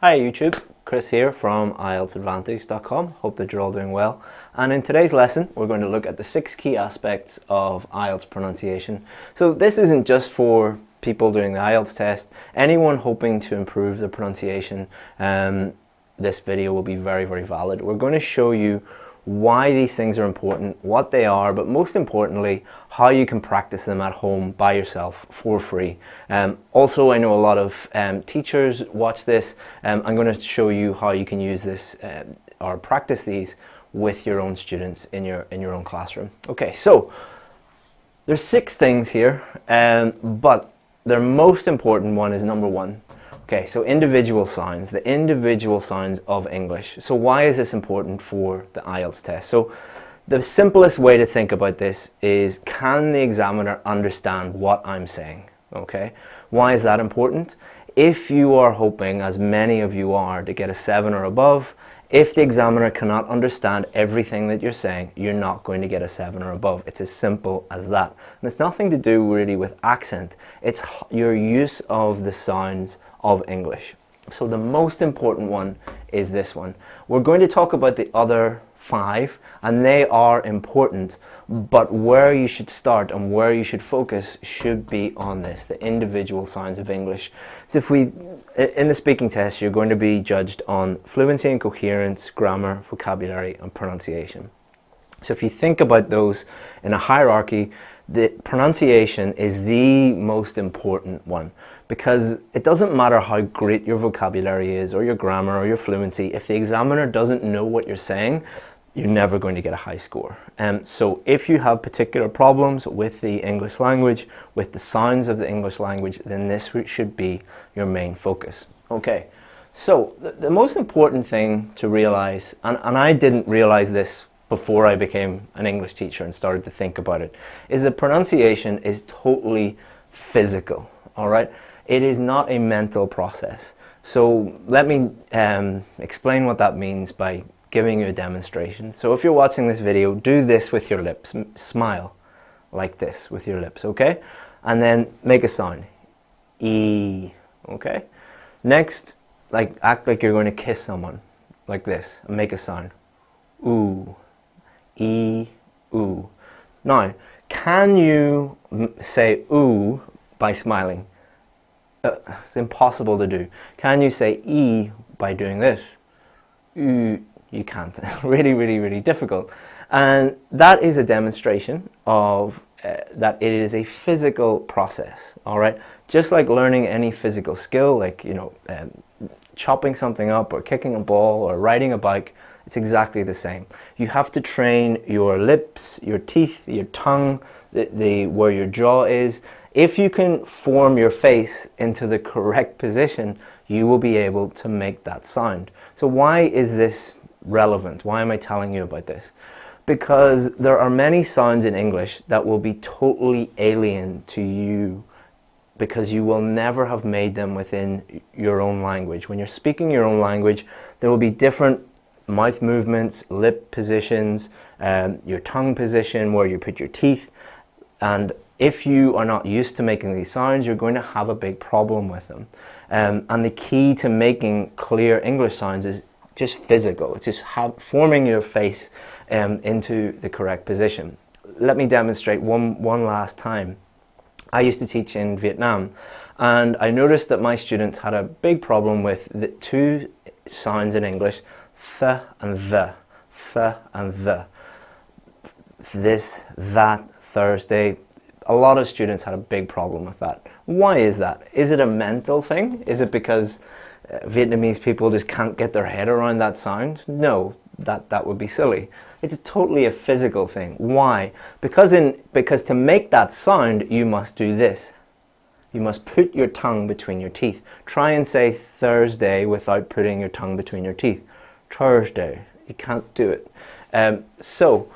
Hi YouTube, Chris here from IELTSadvantage.com. Hope that you're all doing well. And in today's lesson, we're going to look at the 6 key aspects of IELTS pronunciation. So this isn't just for people doing the IELTS test. Anyone hoping to improve their pronunciation, this video will be very, very valid. We're going to show you why these things are important, what they are, but most importantly, how you can practice them at home by yourself for free. Also, I know a lot of teachers watch this. I'm going to show you how you can use this or practice these with your own students in your own classroom. Okay, so there's 6 things here, but the most important one is number 1. Okay, so individual signs, the individual signs of English. So why is this important for the IELTS test? So the simplest way to think about this is, can the examiner understand what I'm saying? Okay, why is that important? If you are hoping, as many of you are, to get a 7 or above, if the examiner cannot understand everything that you're saying, you're not going to get a 7 or above. It's as simple as that. And it's nothing to do really with accent. It's your use of the sounds of English. So the most important one is this one. We're going to talk about the other 5, and they are important, but where you should start and where you should focus should be on this, the individual signs of English. So in the speaking test, you're going to be judged on fluency and coherence, grammar, vocabulary, and pronunciation. So if you think about those in a hierarchy, the pronunciation is the most important one, because it doesn't matter how great your vocabulary is or your grammar or your fluency. If the examiner doesn't know what you're saying, you're never going to get a high score. So if you have particular problems with the English language, with the sounds of the English language, then this should be your main focus. Okay, so the most important thing to realize, and I didn't realize this before I became an English teacher and started to think about it, is that pronunciation is totally physical, all right? It is not a mental process. So let me explain what that means by giving you a demonstration. So if you're watching this video, do this with your lips. Smile like this with your lips, okay? And then make a sound. E, okay? Next, act like you're going to kiss someone, like this, and make a sound. Ooh. E, ooh. Now, can you say ooh by smiling? It's impossible to do. Can you say E by doing this? Ooh, you can't. It's really, really, really difficult. And that is a demonstration of that it is a physical process, all right? Just like learning any physical skill, like, chopping something up or kicking a ball or riding a bike, it's exactly the same. You have to train your lips, your teeth, your tongue, where your jaw is. If you can form your face into the correct position, you will be able to make that sound. So why is this relevant? Why am I telling you about this? Because there are many sounds in English that will be totally alien to you, because you will never have made them within your own language. When you're speaking your own language, there will be different mouth movements, lip positions, your tongue position, where you put your teeth. And if you are not used to making these sounds, you're going to have a big problem with them. And the key to making clear English sounds is just physical. It's just forming your face into the correct position. Let me demonstrate one last time. I used to teach in Vietnam, and I noticed that my students had a big problem with the 2 sounds in English, th and the, th and the. This, that, Thursday. A lot of students had a big problem with that. Why is that? Is it a mental thing? Is it because Vietnamese people just can't get their head around that sound? No, that would be silly. It's totally a physical thing. Why? Because to make that sound, you must do this. You must put your tongue between your teeth. Try and say Thursday without putting your tongue between your teeth. Thursday. You can't do it. So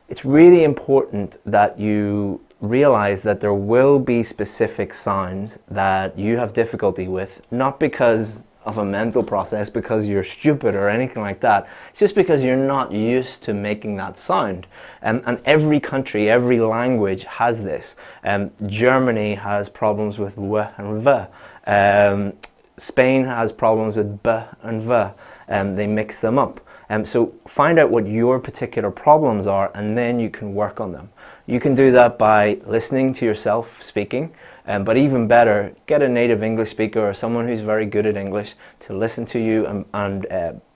it's really important that you realize that there will be specific sounds that you have difficulty with, not because of a mental process, because you're stupid or anything like that. It's just because you're not used to making that sound. And every country, every language has this. Germany has problems with w and v. Spain has problems with b and v, they mix them up. So find out what your particular problems are, and then you can work on them. You can do that by listening to yourself speaking, but even better, get a native English speaker or someone who's very good at English to listen to you and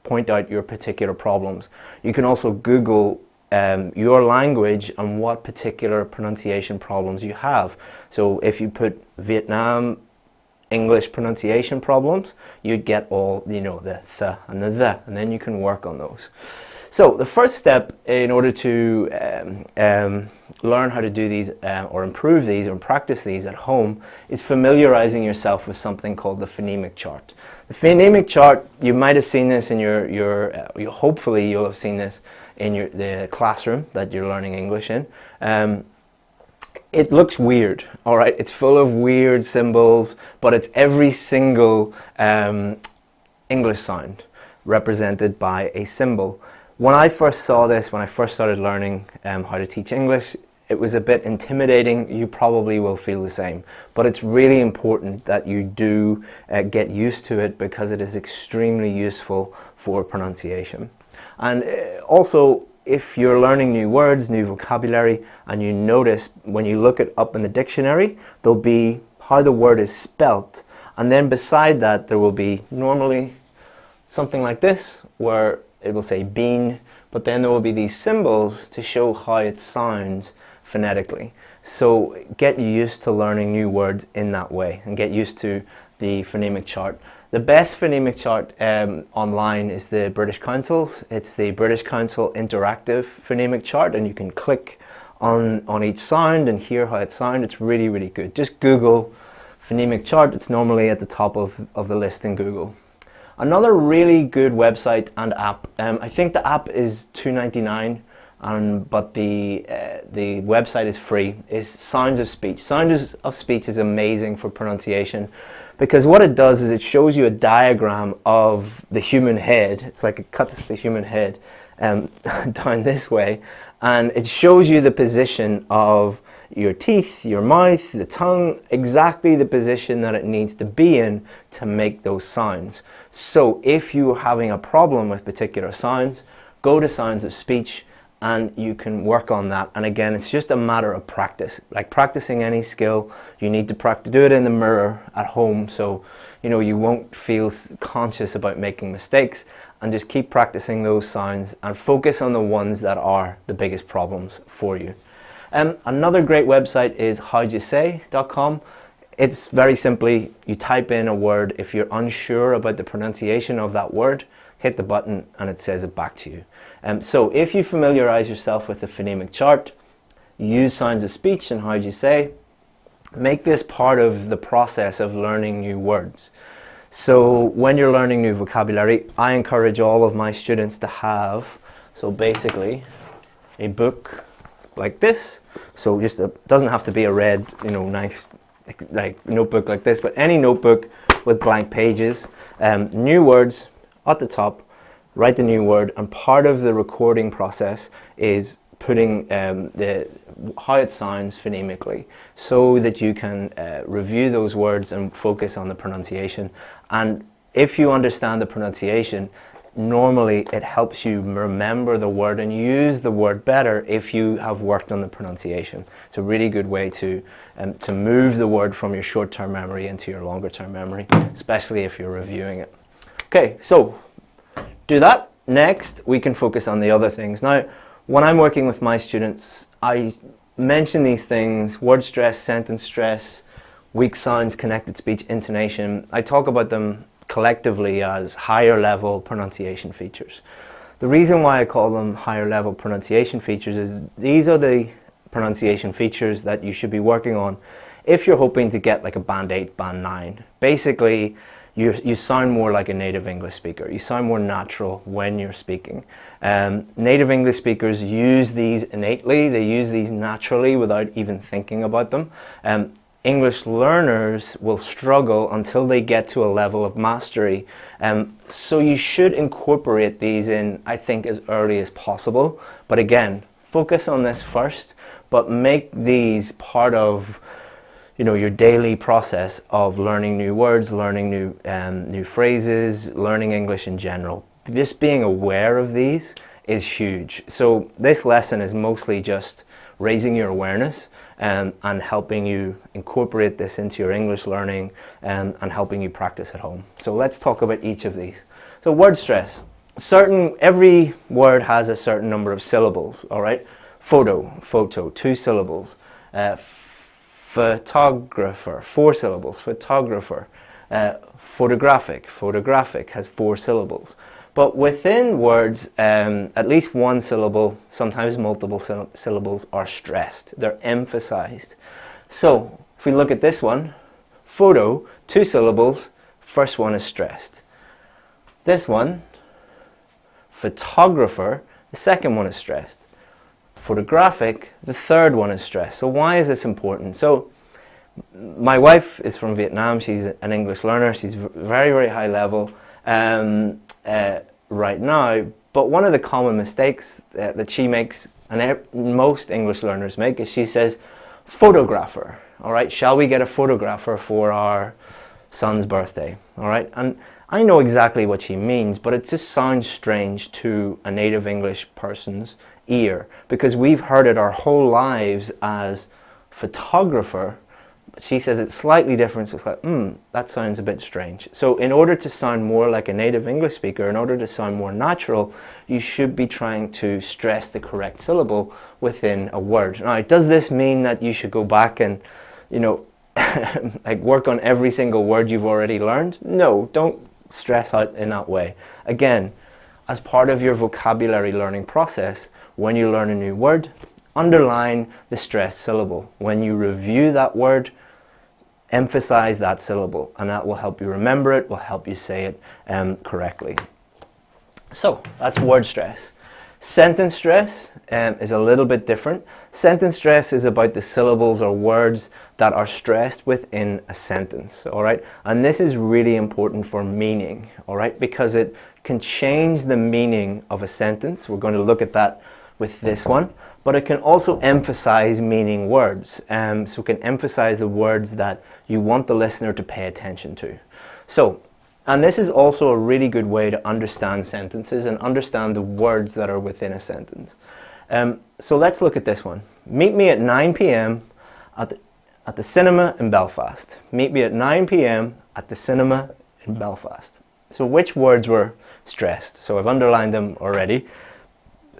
point out your particular problems. You can also Google your language and what particular pronunciation problems you have. So if you put Vietnam English pronunciation problems, you'd get all, the th and the, and then you can work on those. So the first step in order to learn how to do these or improve these or practice these at home is familiarizing yourself with something called the phonemic chart. The phonemic chart, you might have seen this in hopefully you'll have seen this in the classroom that you're learning English in. It looks weird, all right? It's full of weird symbols, but it's every single English sound represented by a symbol. When I first saw this, when I first started learning how to teach English, it was a bit intimidating. You probably will feel the same. But it's really important that you do get used to it, because it is extremely useful for pronunciation. And also, if you're learning new words, new vocabulary, and you notice when you look it up in the dictionary, there'll be how the word is spelt. And then beside that, there will be normally something like this, where it will say bean, but then there will be these symbols to show how it sounds phonetically. So get used to learning new words in that way, and get used to the phonemic chart. The best phonemic chart online is the British Council's. It's the British Council Interactive Phonemic Chart, and you can click on each sound and hear how it sounds. It's really, really good. Just Google phonemic chart. It's normally at the top of the list in Google. Another really good website and app, I think the app is $2.99, but the website is free, is Sounds of Speech. Sounds of Speech is amazing for pronunciation, because what it does is it shows you a diagram of the human head. It's like it cuts the human head down this way, and it shows you the position of your teeth, your mouth, the tongue, exactly the position that it needs to be in to make those sounds. So if you're having a problem with particular sounds, go to Sounds of Speech and you can work on that. And again, it's just a matter of practice. Like practicing any skill, you need to do it in the mirror at home, so you won't feel conscious about making mistakes, and just keep practicing those sounds and focus on the ones that are the biggest problems for you. Another great website is howdyousay.com. It's very simply, you type in a word. If you're unsure about the pronunciation of that word, hit the button and it says it back to you. So if you familiarize yourself with the phonemic chart, use Sounds of Speech and How Do You Say, make this part of the process of learning new words. So when you're learning new vocabulary, I encourage all of my students to have, so basically, a book like this. So just doesn't have to be a red, nice like notebook like this, but any notebook with blank pages, new words at the top, write the new word, and part of the recording process is putting how it sounds phonemically, so that you can review those words and focus on the pronunciation. And if you understand the pronunciation, normally it helps you remember the word and use the word better if you have worked on the pronunciation. It's a really good way to move the word from your short-term memory into your longer-term memory, especially if you're reviewing it. Okay, so do that. Next, we can focus on the other things. Now, when I'm working with my students, I mention these things: word stress, sentence stress, weak sounds, connected speech, intonation. I talk about them collectively as higher level pronunciation features. The reason why I call them higher level pronunciation features is these are the pronunciation features that you should be working on if you're hoping to get like a band 8, band 9. Basically, you sound more like a native English speaker. You sound more natural when you're speaking. Native English speakers use these innately. They use these naturally without even thinking about them. English learners will struggle until they get to a level of mastery. So you should incorporate these in, I think, as early as possible. But again, focus on this first, but make these part of your daily process of learning new words, learning new phrases, learning English in general. Just being aware of these is huge. So this lesson is mostly just raising your awareness and helping you incorporate this into your English learning and helping you practice at home. So let's talk about each of these. So word stress. Every word has a certain number of syllables, all right? Photo, 2 syllables. Photographer, 4 syllables. Photographer. Photographic has 4 syllables. But within words, at least 1 syllable, sometimes multiple syllables are stressed. They're emphasized. So if we look at this one, photo, 2 syllables, first one is stressed. This one, photographer, the second one is stressed. Photographic, the third one is stressed. So why is this important? So my wife is from Vietnam. She's an English learner. She's very, very high level right now. But one of the common mistakes that she makes, and most English learners make, is she says, photographer. All right, shall we get a photographer for our son's birthday? All right, and I know exactly what she means, but it just sounds strange to a native English person's ear because we've heard it our whole lives as photographer. But she says it's slightly different, so it's like, that sounds a bit strange. So in order to sound more like a native English speaker, in order to sound more natural, you should be trying to stress the correct syllable within a word. Now, does this mean that you should go back and, like work on every single word you've already learned? No, don't stress out in that way. Again, as part of your vocabulary learning process, when you learn a new word, underline the stressed syllable. When you review that word, emphasize that syllable, and that will help you remember it, will help you say it correctly. So that's word stress. Sentence stress is a little bit different. Sentence stress is about the syllables or words that are stressed within a sentence, all right? And this is really important for meaning, all right? Because it can change the meaning of a sentence. We're going to look at that with this one. But it can also emphasize meaning words. So it can emphasize the words that you want the listener to pay attention to. So, and this is also a really good way to understand sentences and understand the words that are within a sentence. So let's look at this one. Meet me at 9 p.m. at the cinema in Belfast. Meet me at 9 p.m. at the cinema in Belfast. So which words were stressed? So I've underlined them already.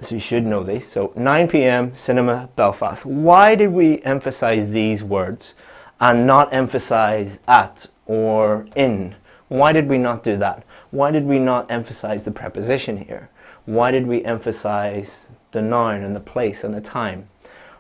So you should know these. So 9 p.m. cinema, Belfast. Why did we emphasize these words and not emphasize at or in? Why did we not do that? Why did we not emphasize the preposition here? Why did we emphasize the noun and the place and the time?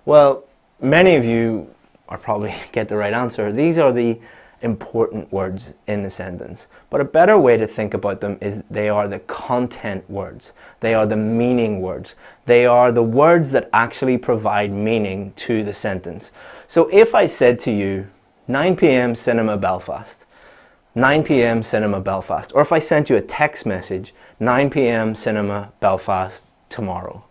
Well, many of you are probably get the right answer. These are the important words in the sentence. But a better way to think about them is they are the content words. They are the meaning words. They are the words that actually provide meaning to the sentence. So if I said to you, 9 p.m. cinema Belfast, 9 p.m. cinema Belfast, or if I sent you a text message, 9 p.m. cinema Belfast tomorrow,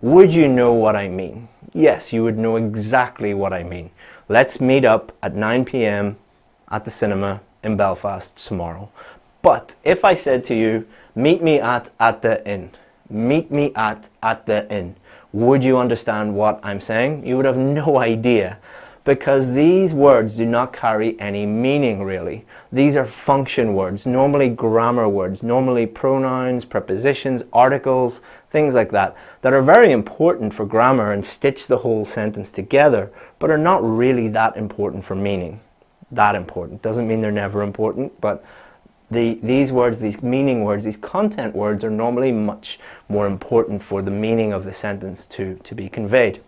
would you know what I mean? Yes, you would know exactly what I mean. Let's meet up at 9 p.m. at the cinema in Belfast tomorrow. But if I said to you, meet me at the inn, meet me at the inn, would you understand what I'm saying? You would have no idea, because these words do not carry any meaning really. These are function words, normally grammar words, normally pronouns, prepositions, articles, things like that are very important for grammar and stitch the whole sentence together, but are not really that important for meaning. That important. Doesn't mean they're never important, but these words, these meaning words, these content words are normally much more important for the meaning of the sentence to be conveyed.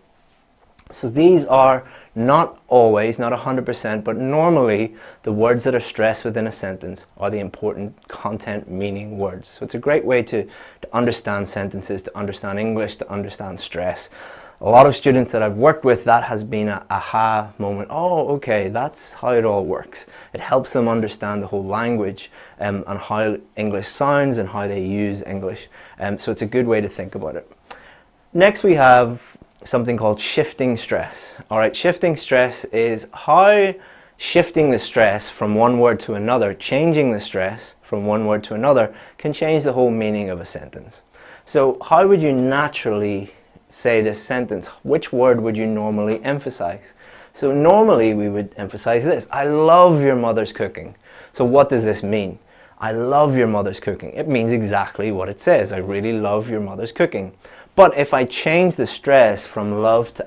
So these are not always, not 100%, but normally the words that are stressed within a sentence are the important content meaning words. So it's a great way to understand sentences, to understand English, to understand stress. A lot of students that I've worked with, that has been an aha moment. Oh, okay, that's how it all works. It helps them understand the whole language and how English sounds and how they use English. So it's a good way to think about it. Next we have something called shifting stress. All right, shifting stress is how shifting the stress from one word to another, changing the stress from one word to another, can change the whole meaning of a sentence. So how would you naturally say this sentence? Which word would you normally emphasize? So normally we would emphasize this: I love your mother's cooking. So what does this mean? I love your mother's cooking. It means exactly what it says. I really love your mother's cooking. But if I change the stress from love to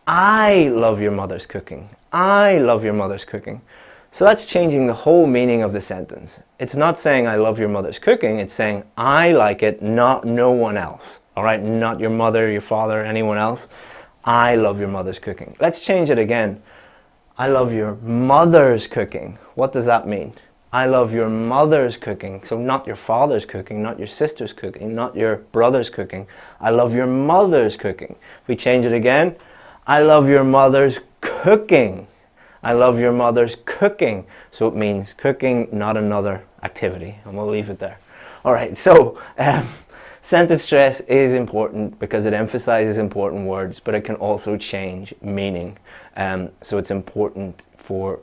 I love your mother's cooking. I love your mother's cooking. So that's changing the whole meaning of the sentence. It's not saying I love your mother's cooking, it's saying I like it, not no one else. All right, not your mother, your father, anyone else. I love your mother's cooking. Let's change it again. I love your mother's cooking. What does that mean? I love your mother's cooking. So not your father's cooking, not your sister's cooking, not your brother's cooking. I love your mother's cooking. If we change it again, I love your mother's cooking. I love your mother's cooking. So it means cooking, not another activity. And we'll leave it there. All right, so sentence stress is important because it emphasizes important words, but it can also change meaning. So it's important for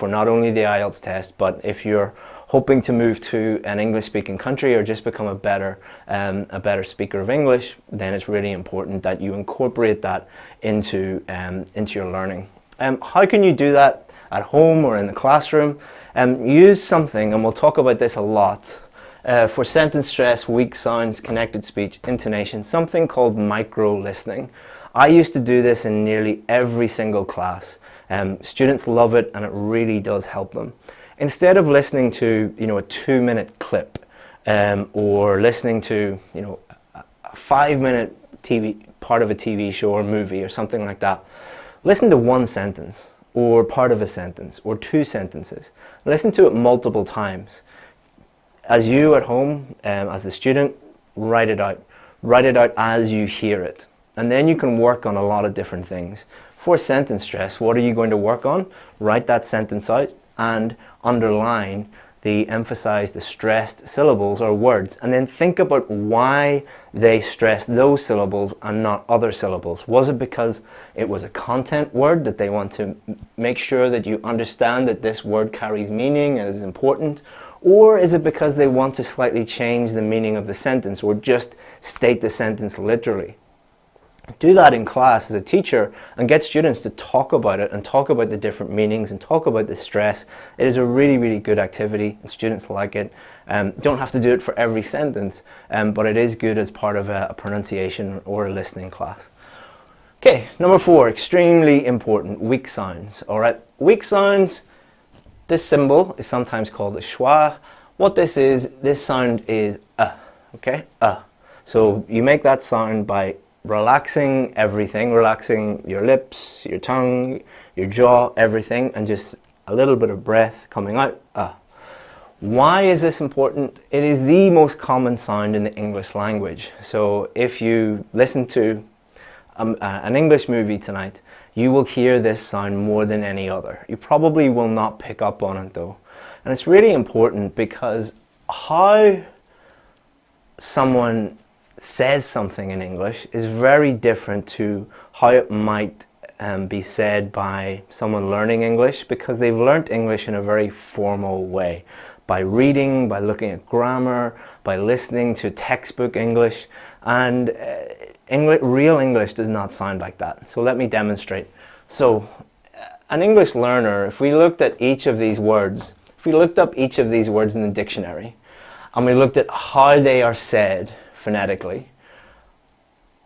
not only the IELTS test, but if you're hoping to move to an English-speaking country or just become a better speaker of English, then it's really important that you incorporate that into your learning. How can you do that at home or in the classroom? Use something, and we'll talk about this a lot, for sentence stress, weak sounds, connected speech, intonation, something called micro-listening. I used to do this in nearly every single class. Students love it, and it really does help them. Instead of listening to a 2-minute clip, or listening to a 5-minute part of a TV show or movie or something like that, listen to one sentence or part of a sentence or 2 sentences. Listen to it multiple times. As you at home, as a student, write it out. Write it out as you hear it. And then you can work on a lot of different things. For sentence stress, what are you going to work on? Write that sentence out and underline the emphasized, the stressed syllables or words, and then think about why they stressed those syllables and not other syllables. Was it because it was a content word that they want to make sure that you understand that this word carries meaning and is important? Or is it because they want to slightly change the meaning of the sentence or just state the sentence literally? Do that in class as a teacher and get students to talk about it and talk about the different meanings and talk about the stress. It is a really, really good activity and students like it. Don't have to do it for every sentence, but it is good as part of a pronunciation or a listening class. Okay, number 4, extremely important, weak sounds. All right, weak sounds. This symbol is sometimes called a schwa. What this is, this sound is okay, So you make that sound by relaxing everything, relaxing your lips, your tongue, your jaw, everything, and just a little bit of breath coming out. Why is this important? It is the most common sound in the English language. So if you listen to an English movie tonight, you will hear this sound more than any other. You probably will not pick up on it though. And it's really important because how someone says something in English is very different to how it might be said by someone learning English, because they've learnt English in a very formal way. By reading, by looking at grammar, by listening to textbook English, and real English does not sound like that. So let me demonstrate. So an English learner, if we looked at each of these words, if we looked up each of these words in the dictionary, and we looked at how they are said phonetically,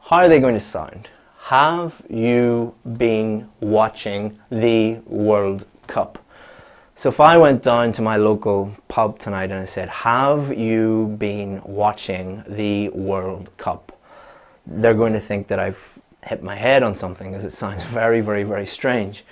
how are they going to sound? Have you been watching the World Cup? So if I went down to my local pub tonight and I said, have you been watching the World Cup? They're going to think that I've hit my head on something, because it sounds very, very, very strange.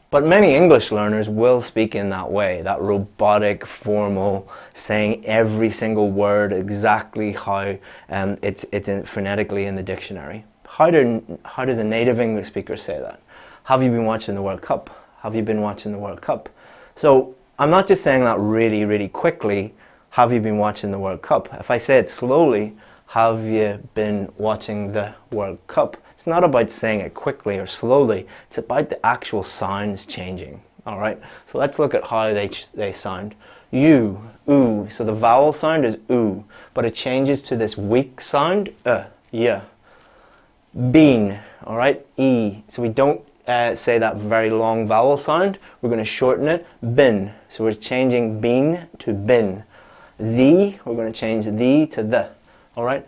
But many English learners will speak in that way, that robotic, formal, saying every single word exactly how it's phonetically in the dictionary. How does a native English speaker say that? Have you been watching the World Cup? Have you been watching the World Cup? So I'm not just saying that really, really quickly, have you been watching the World Cup? If I say it slowly, have you been watching the World Cup? It's It's not about saying it quickly or slowly. It's about the actual sounds changing. All right. So let's look at how they sound. You, ooh. So the vowel sound is ooh, but it changes to this weak sound, yeah. Been, all right, e. So we don't say that very long vowel sound. We're going to shorten it. Been. So we're changing been to bin. The, we're going to change the to the. All right.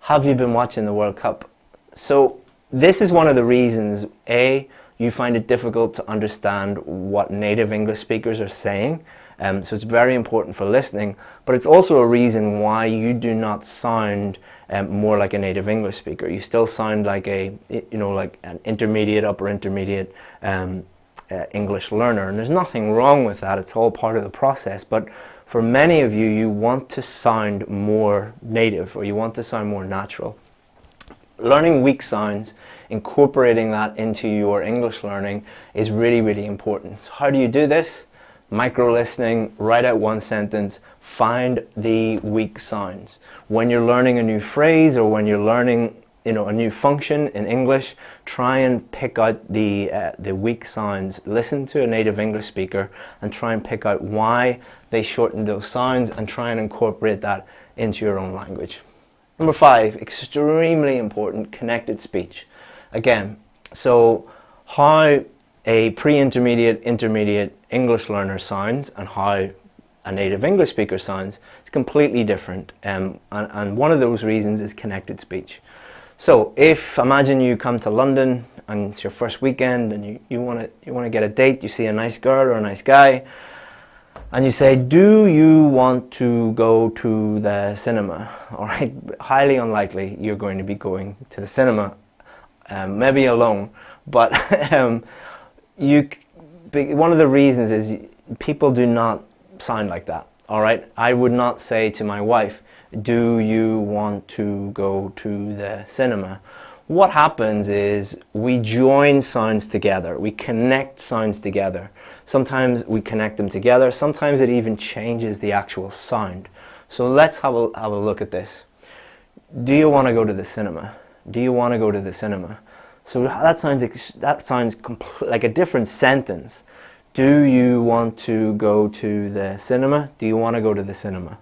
Have you been watching the World Cup? So this is one of the reasons, A, you find it difficult to understand what native English speakers are saying. So it's very important for listening, but it's also a reason why you do not sound more like a native English speaker. You still sound like like an intermediate, upper intermediate English learner, and there's nothing wrong with that. It's all part of the process. But for many of you, you want to sound more native, or you want to sound more natural. Learning weak sounds, incorporating that into your English learning is really, really important. So how do you do this? Micro listening, write out one sentence, find the weak sounds. When you're learning a new phrase or when you're learning a new function in English, try and pick out the weak sounds. Listen to a native English speaker and try and pick out why they shortened those sounds and try and incorporate that into your own language. Number 5, extremely important, connected speech. Again, so how a pre-intermediate, intermediate English learner sounds and how a native English speaker sounds is completely different. And one of those reasons is connected speech. So imagine you come to London and it's your first weekend and you want to get a date, you see a nice girl or a nice guy, and you say, do you want to go to the cinema? All right, highly unlikely you're going to be going to the cinema, maybe alone, but one of the reasons is people do not sound like that. All right, I would not say to my wife, do you want to go to the cinema? What happens is we join sounds together, we connect sounds together. Sometimes we connect them together, sometimes it even changes the actual sound. So let's have a look at this. Do you want to go to the cinema? Do you want to go to the cinema? So that sounds like a different sentence. Do you want to go to the cinema? Do you want to go to the cinema?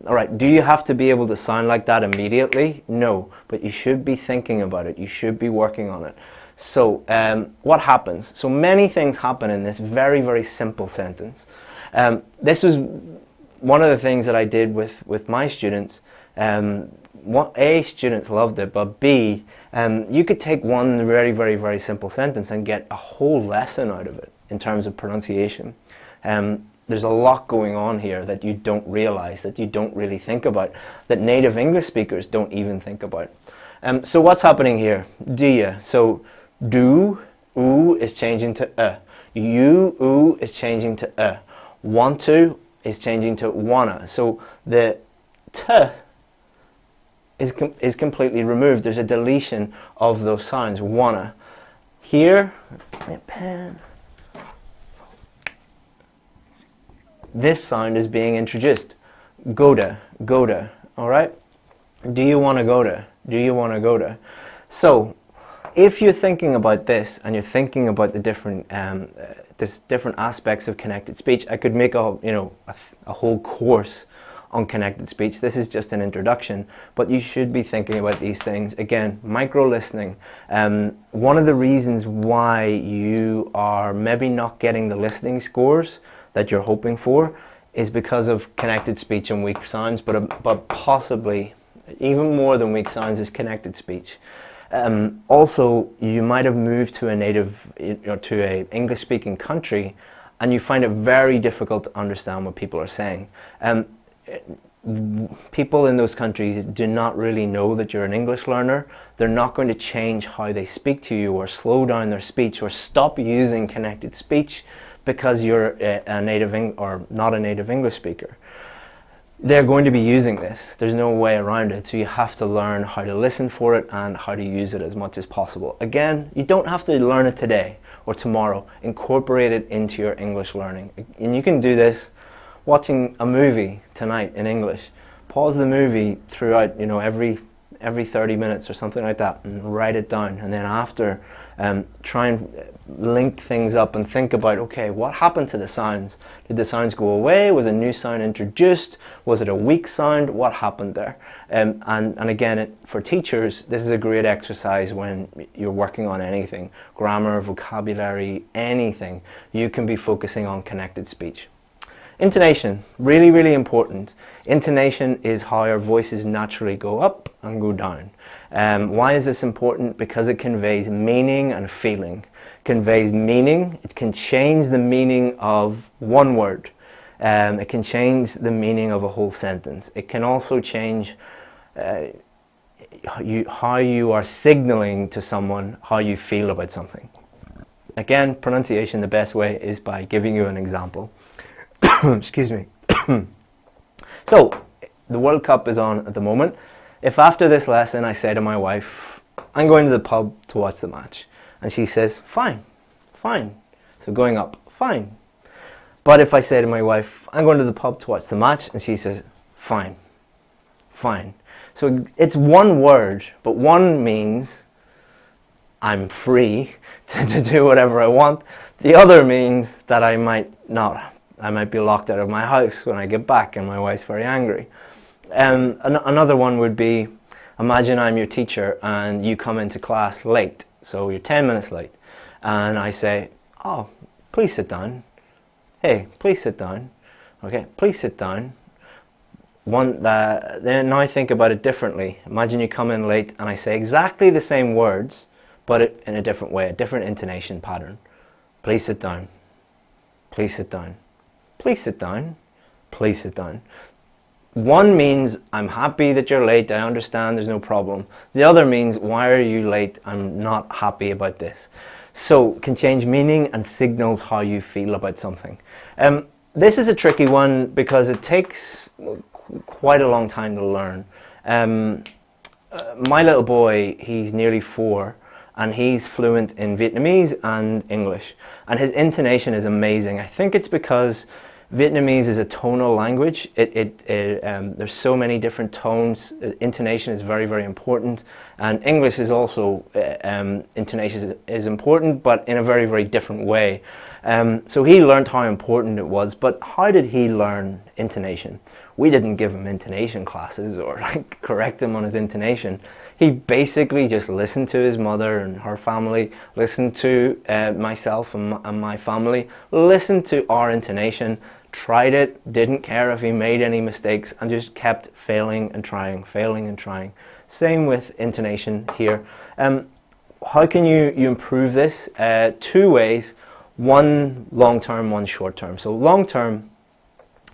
All right, do you have to be able to sound like that immediately? No, but you should be thinking about it. You should be working on it. So what happens? So many things happen in this very, very simple sentence. This was one of the things that I did with my students. A, students loved it, but B, you could take one very, very, very simple sentence and get a whole lesson out of it in terms of pronunciation. There's a lot going on here that you don't realize, that you don't really think about, that native English speakers don't even think about. So what's happening here? Do you? So do, ooh is changing to you, ooh is changing to want to is changing to wanna. So the t is completely removed. There's a deletion of those sounds. Wanna. Here, give me a pen. This sound is being introduced. Go to, all right? Do you want to go to? Do you want to go to? So, if you're thinking about this and you're thinking about the different aspects of connected speech, I could make a whole course on connected speech. This is just an introduction, but you should be thinking about these things. Again, micro listening. One of the reasons why you are maybe not getting the listening scores that you're hoping for is because of connected speech and weak sounds, but possibly even more than weak sounds is connected speech. Also, you might have moved to to a English-speaking country, and you find it very difficult to understand what people are saying. People in those countries do not really know that you're an English learner. They're not going to change how they speak to you or slow down their speech or stop using connected speech because you're a native or not a native English speaker. They're going to be using this. There's no way around it. So you have to learn how to listen for it and how to use it as much as possible. Again, you don't have to learn it today or tomorrow. Incorporate it into your English learning. And you can do this watching a movie tonight in English. Pause the movie throughout, every every 30 minutes or something like that, and write it down. And then after, try and link things up and think about, okay, what happened to the sounds? Did the sounds go away? Was a new sound introduced? Was it a weak sound? What happened there? And again, for teachers, this is a great exercise when you're working on anything, grammar, vocabulary, anything. You can be focusing on connected speech. Intonation, really, really important. Intonation is how our voices naturally go up and go down. Why is this important? Because it conveys meaning and feeling. It conveys meaning. It can change the meaning of one word. It can change the meaning of a whole sentence. It can also change how you are signaling to someone how you feel about something. Again, pronunciation, the best way is by giving you an example. Excuse me. So, the World Cup is on at the moment. If after this lesson I say to my wife, I'm going to the pub to watch the match, and she says, fine, fine. So going up, fine. But if I say to my wife, I'm going to the pub to watch the match, and she says, fine, fine. So it's one word, but one means I'm free to do whatever I want. The other means that I might not. I might be locked out of my house when I get back and my wife's very angry. Another one would be, imagine I'm your teacher and you come into class late. So you're 10 minutes late. And I say, oh, please sit down. Hey, please sit down. Okay, please sit down. Then now think about it differently. Imagine you come in late and I say exactly the same words, but in a different way, a different intonation pattern. Please sit down. Please sit down. Please sit down. Please sit down. One means, I'm happy that you're late, I understand, there's no problem. The other means, why are you late? I'm not happy about this. So, can change meaning and signals how you feel about something. This is a tricky one because it takes quite a long time to learn. My little boy, he's nearly 4, and he's fluent in Vietnamese and English. And his intonation is amazing. I think it's because Vietnamese is a tonal language. There's so many different tones. Intonation is very, very important. And English is also, intonation is important, but in a very, very different way. So he learned how important it was, but how did he learn intonation? We didn't give him intonation classes or correct him on his intonation. He basically just listened to his mother and her family, listened to myself and my family, listened to our intonation, tried it, didn't care if he made any mistakes, and just kept failing and trying, failing and trying. Same with intonation here. How can you improve this? 2 ways, one long-term, one short-term. So long-term,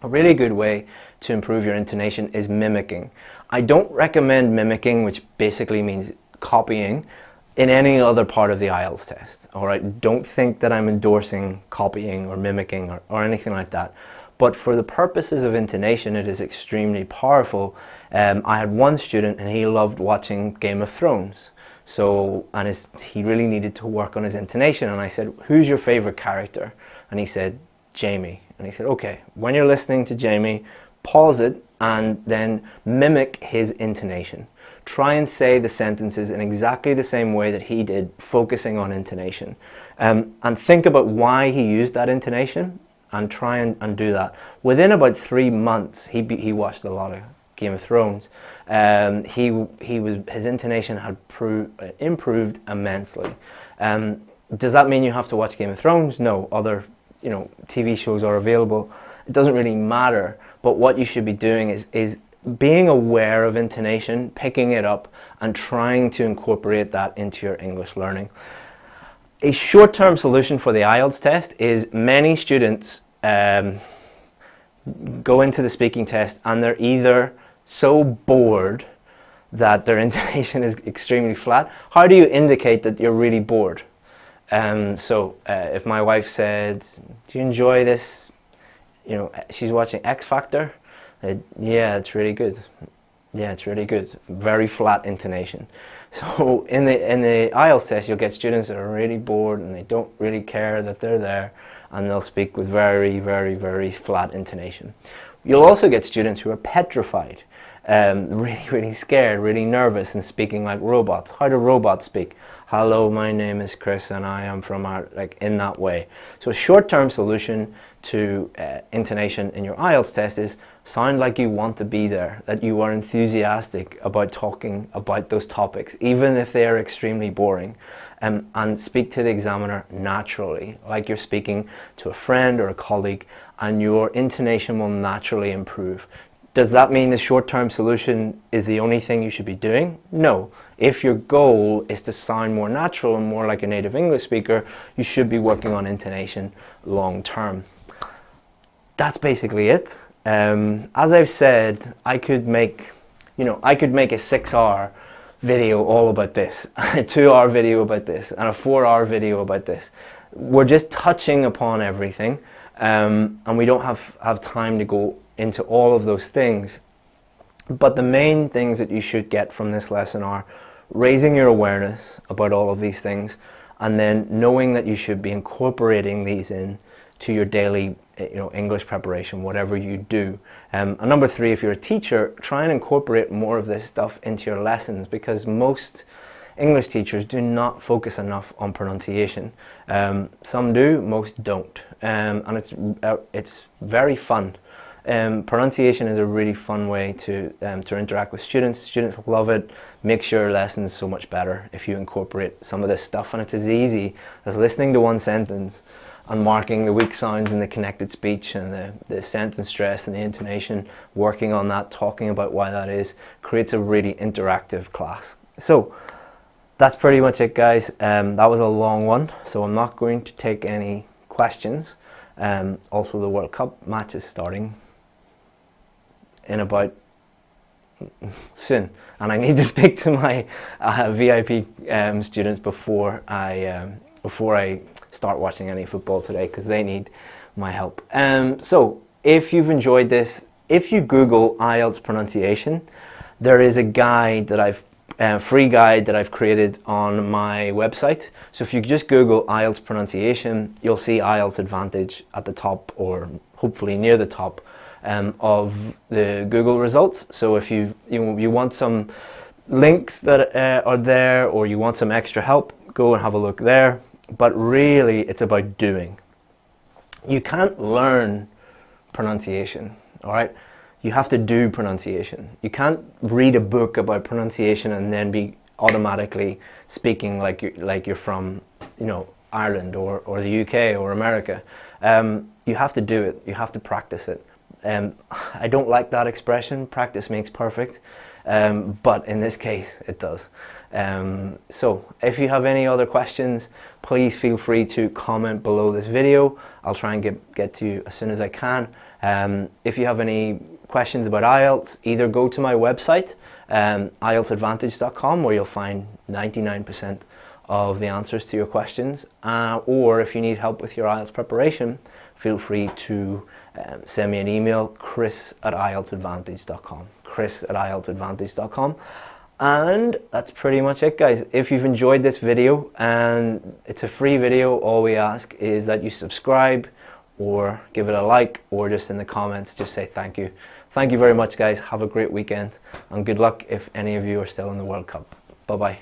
a really good way to improve your intonation is mimicking. I don't recommend mimicking, which basically means copying, in any other part of the IELTS test. All right, don't think that I'm endorsing copying or mimicking or anything like that. But for the purposes of intonation, it is extremely powerful. I had one student and he loved watching Game of Thrones. So, he really needed to work on his intonation. And I said, who's your favorite character? And he said, Jamie. And he said, okay, when you're listening to Jamie, pause it and then mimic his intonation. Try and say the sentences in exactly the same way that he did, focusing on intonation. And think about why he used that intonation and try and do that. Within about 3 months, he watched a lot of Game of Thrones. His intonation had improved immensely. Does that mean you have to watch Game of Thrones? No, other TV shows are available. It doesn't really matter. But what you should be doing is being aware of intonation, picking it up, and trying to incorporate that into your English learning. A short-term solution for the IELTS test is many students go into the speaking test and they're either so bored that their intonation is extremely flat. How do you indicate that you're really bored? If my wife said, do you enjoy this? She's watching X Factor. Yeah, it's really good. Yeah, it's really good. Very flat intonation. So in the IELTS test, you'll get students that are really bored and they don't really care that they're there, and they'll speak with very, very, very flat intonation. You'll also get students who are petrified. really scared, really nervous, and speaking like robots. How do robots speak? Hello, my name is Chris, and I am from like in that way. So a short-term solution to intonation in your IELTS test is sound like you want to be there, that you are enthusiastic about talking about those topics, even if they are extremely boring, and speak to the examiner naturally, like you're speaking to a friend or a colleague, and your intonation will naturally improve. Does that mean the short-term solution is the only thing you should be doing? No. If your goal is to sound more natural and more like a native English speaker, you should be working on intonation long-term. That's basically it. As I've said, I could make a 6-hour video all about this, a 2-hour video about this, and a 4-hour video about this. We're just touching upon everything, and we don't have time to go into all of those things. But the main things that you should get from this lesson are raising your awareness about all of these things, and then knowing that you should be incorporating these in to your daily English preparation, whatever you do. And number 3, if you're a teacher, try and incorporate more of this stuff into your lessons, because most English teachers do not focus enough on pronunciation. Some do, most don't, and it's very fun. Pronunciation is a really fun way to interact with students. Students love it. Makes your lessons so much better if you incorporate some of this stuff, and it's as easy as listening to one sentence and marking the weak sounds in the connected speech and the sentence stress and the intonation, working on that, talking about why that is, creates a really interactive class. So that's pretty much it, guys. That was a long one, so I'm not going to take any questions. Also, the World Cup match is starting in about soon, and I need to speak to my VIP students before I start watching any football today, because they need my help. So if you've enjoyed this, if you Google IELTS pronunciation, there is a guide that free guide that I've created on my website. So if you just Google IELTS pronunciation, you'll see IELTS Advantage at the top, or hopefully near the top of the Google results. So if you want some links that are there, or you want some extra help, go and have a look there. But really, it's about doing. You can't learn pronunciation, all right? You have to do pronunciation. You can't read a book about pronunciation and then be automatically speaking like you're from, Ireland or the UK or America. You have to do it. You have to practice it. I don't like that expression, practice makes perfect, but in this case it does. So if you have any other questions, please feel free to comment below this video. I'll try and get to you as soon as I can. If you have any questions about IELTS, either go to my website, IELTSadvantage.com, where you'll find 99% of the answers to your questions, or if you need help with your IELTS preparation, feel free to send me an email, chris@IELTSadvantage.com, chris@IELTSadvantage.com. And that's pretty much it, guys. If you've enjoyed this video, and it's a free video, all we ask is that you subscribe or give it a like, or just in the comments just say thank you. Thank you very much, guys. Have a great weekend, and good luck if any of you are still in the World Cup. Bye bye.